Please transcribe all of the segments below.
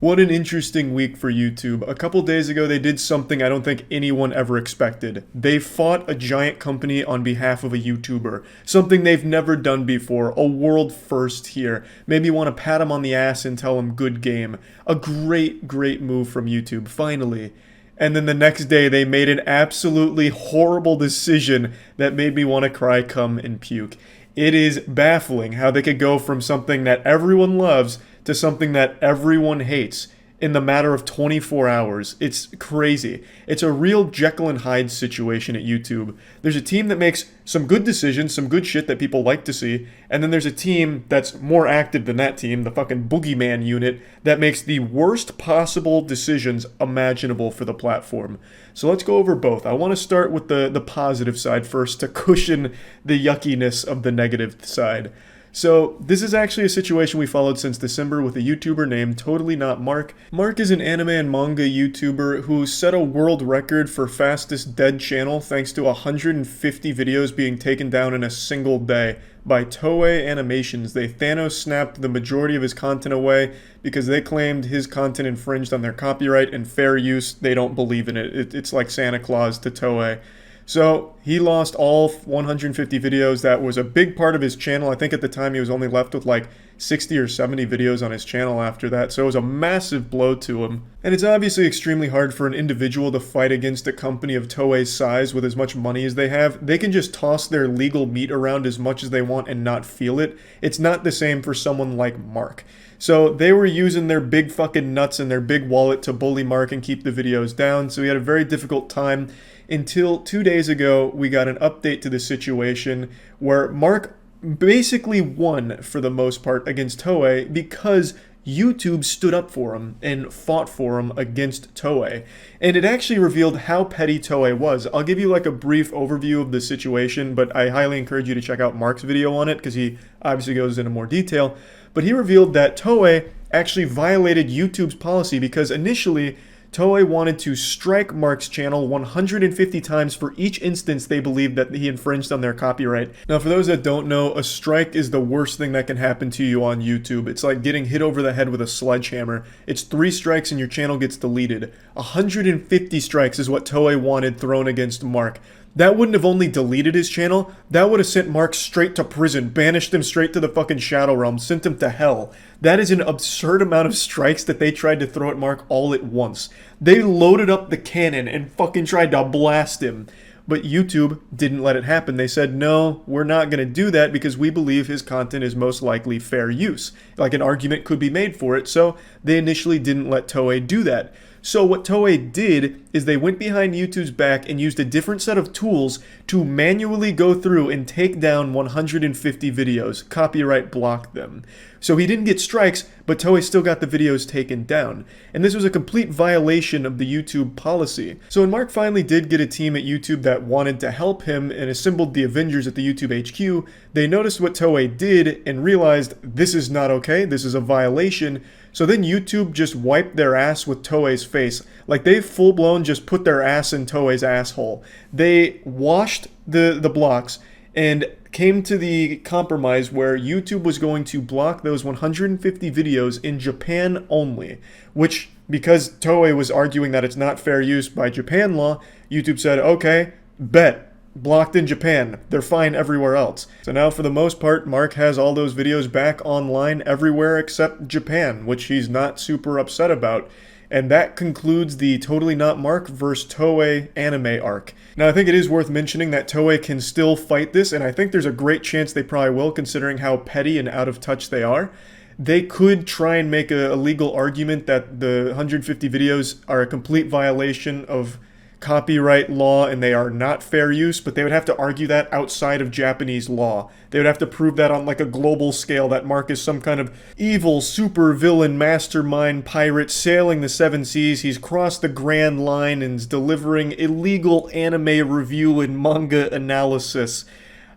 What an interesting week for YouTube. A couple days ago, they did something I don't think anyone ever expected. They fought a giant company on behalf of a YouTuber. Something they've never done before. A world first here. Maybe you want to pat them on the ass and tell them good game. A great, great move from YouTube, finally. And then the next day, they made an absolutely horrible decision that made me want to cry, cum, and puke. It is baffling how they could go from something that everyone loves to something that everyone hates in the matter of 24 hours. It's crazy. It's a real Jekyll and Hyde situation at YouTube. There's a team that makes some good decisions, some good shit that people like to see, and then there's a team that's more active than that team, the fucking boogeyman unit, that makes the worst possible decisions imaginable for the platform. So let's go over both. I want to start with the positive side first to cushion the yuckiness of the negative side. So this is actually a situation we followed since December with a YouTuber named Totally Not Mark. Mark is an anime and manga YouTuber who set a world record for fastest dead channel thanks to 150 videos being taken down in a single day by Toei Animations. They Thanos snapped the majority of his content away because they claimed his content infringed on their copyright and fair use. They don't believe in it. It's like Santa Claus to Toei. So he lost all 150 videos. That was a big part of his channel. I think at the time he was only left with like 60 or 70 videos on his channel after that. So it was a massive blow to him. And it's obviously extremely hard for an individual to fight against a company of Toei's size with as much money as they have. They can just toss their legal meat around as much as they want and not feel it. It's not the same for someone like Mark. So they were using their big fucking nuts and their big wallet to bully Mark and keep the videos down. So he had a very difficult time until 2 days ago we got an update to the situation where Mark basically won for the most part against Toei because YouTube stood up for him and fought for him against Toei. And it actually revealed how petty Toei was. I'll give you like a brief overview of the situation, but I highly encourage you to check out Mark's video on it because he obviously goes into more detail. But he revealed that Toei actually violated YouTube's policy because initially Toei wanted to strike Mark's channel 150 times for each instance they believed that he infringed on their copyright. Now, for those that don't know, a strike is the worst thing that can happen to you on YouTube. It's like getting hit over the head with a sledgehammer. It's 3 strikes and your channel gets deleted. 150 strikes is what Toei wanted thrown against Mark. That wouldn't have only deleted his channel, that would have sent Mark straight to prison, banished him straight to the fucking Shadow Realm, sent him to hell. That is an absurd amount of strikes that they tried to throw at Mark all at once. They loaded up the cannon and fucking tried to blast him. But YouTube didn't let it happen. They said, no, we're not going to do that because we believe his content is most likely fair use. Like an argument could be made for it, so they initially didn't let Toei do that. So what Toei did is they went behind YouTube's back and used a different set of tools to manually go through and take down 150 videos, copyright block them. So he didn't get strikes, but Toei still got the videos taken down. And this was a complete violation of the YouTube policy. So when Mark finally did get a team at YouTube that wanted to help him and assembled the Avengers at the YouTube HQ, they noticed what Toei did and realized this is not okay, this is a violation. So then YouTube just wiped their ass with Toei's face. Like they full-blown just put their ass in Toei's asshole. They washed the blocks and came to the compromise where YouTube was going to block those 150 videos in Japan only, which, because Toei was arguing that it's not fair use by Japan law, YouTube said, okay, bet. Blocked in Japan. They're fine everywhere else. So now for the most part, Mark has all those videos back online everywhere except Japan, which he's not super upset about. And that concludes the Totally Not Mark vs. Toei anime arc. Now I think it is worth mentioning that Toei can still fight this, and I think there's a great chance they probably will considering how petty and out of touch they are. They could try and make a legal argument that the 150 videos are a complete violation of copyright law and they are not fair use, but they would have to argue that outside of Japanese law. They would have to prove that on like a global scale that Mark is some kind of evil super villain mastermind pirate sailing the 7 seas. He's crossed the Grand Line and is delivering illegal anime review and manga analysis.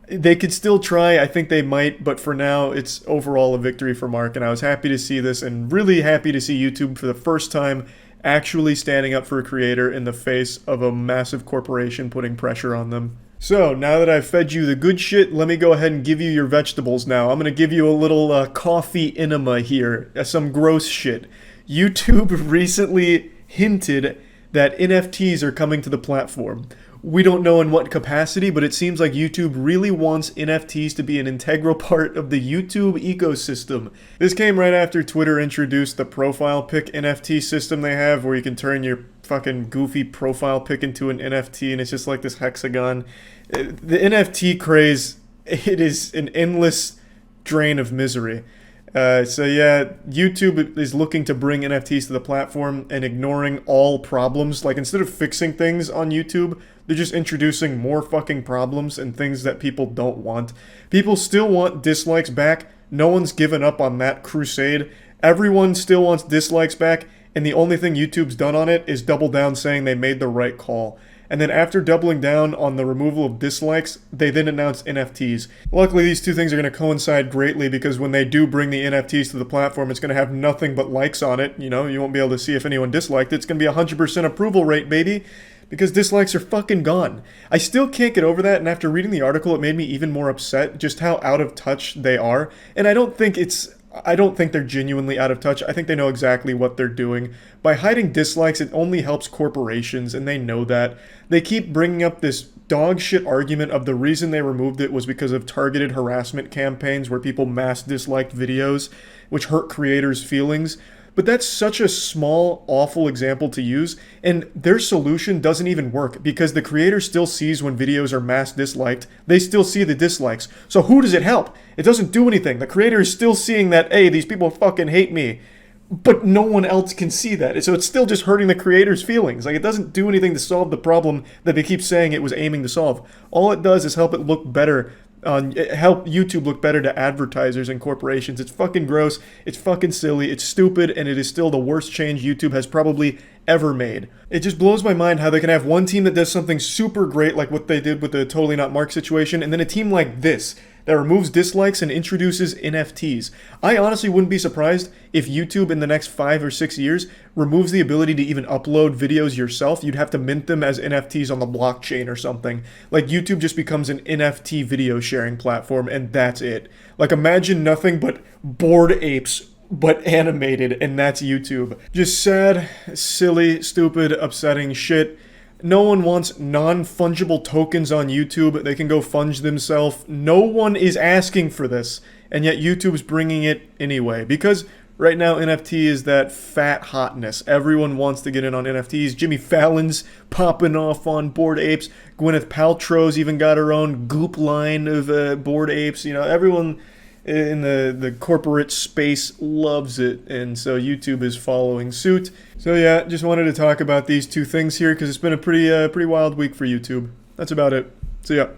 They could still try, I think they might, but for now it's overall a victory for Mark, and I was happy to see this and really happy to see YouTube for the first time actually standing up for a creator in the face of a massive corporation putting pressure on them. So, now that I've fed you the good shit, let me go ahead and give you your vegetables now. I'm going to give you a little coffee enema here, some gross shit. YouTube recently hinted that NFTs are coming to the platform. We don't know in what capacity, but it seems like YouTube really wants NFTs to be an integral part of the YouTube ecosystem. This came right after Twitter introduced the profile pic NFT system they have, where you can turn your fucking goofy profile pic into an NFT, and it's just like this hexagon. The NFT craze, it is an endless drain of misery. So yeah, YouTube is looking to bring NFTs to the platform and ignoring all problems. Like, instead of fixing things on YouTube, they're just introducing more fucking problems and things that people don't want. People still want dislikes back. No one's given up on that crusade. Everyone still wants dislikes back, and the only thing YouTube's done on it is double down, saying they made the right call. And then after doubling down on the removal of dislikes, they then announced NFTs. Luckily, these two things are going to coincide greatly, because when they do bring the NFTs to the platform, it's going to have nothing but likes on it. You know, you won't be able to see if anyone disliked it. It's going to be 100% approval rate, baby, because dislikes are fucking gone. I still can't get over that, and after reading the article, it made me even more upset just how out of touch they are. And I don't think they're genuinely out of touch. I think they know exactly what they're doing. By hiding dislikes, it only helps corporations, and they know that. They keep bringing up this dog shit argument of the reason they removed it was because of targeted harassment campaigns where people mass disliked videos, which hurt creators' feelings. But that's such a small, awful example to use, and their solution doesn't even work, because the creator still sees when videos are mass disliked. They still see the dislikes. So who does it help? It doesn't do anything. The creator is still seeing that, hey, these people fucking hate me. But no one else can see that. So it's still just hurting the creator's feelings. Like, it doesn't do anything to solve the problem that they keep saying it was aiming to solve. All it does is help it look better. Help YouTube look better to advertisers and corporations. It's fucking gross, it's fucking silly, it's stupid, and it is still the worst change YouTube has probably ever made. It just blows my mind how they can have one team that does something super great, like what they did with the Totally Not Mark situation, and then a team like this that removes dislikes and introduces NFTs. I honestly wouldn't be surprised if YouTube in the next 5 or 6 years removes the ability to even upload videos yourself. You'd have to mint them as NFTs on the blockchain or something. Like, YouTube just becomes an NFT video sharing platform, and that's it. Like, imagine nothing but bored apes, but animated, and that's YouTube. Just sad, silly, stupid, upsetting shit. No one wants non-fungible tokens on YouTube. They can go funge themselves. No one is asking for this, and yet YouTube's bringing it anyway. Because right now NFT is that fat hotness. Everyone wants to get in on NFTs. Jimmy Fallon's popping off on Bored Apes. Gwyneth Paltrow's even got her own Goop line of Bored Apes. You know, everyone in the corporate space loves it, and so YouTube is following suit. So yeah, just wanted to talk about these two things here, because it's been a pretty wild week for YouTube. That's about it. See ya.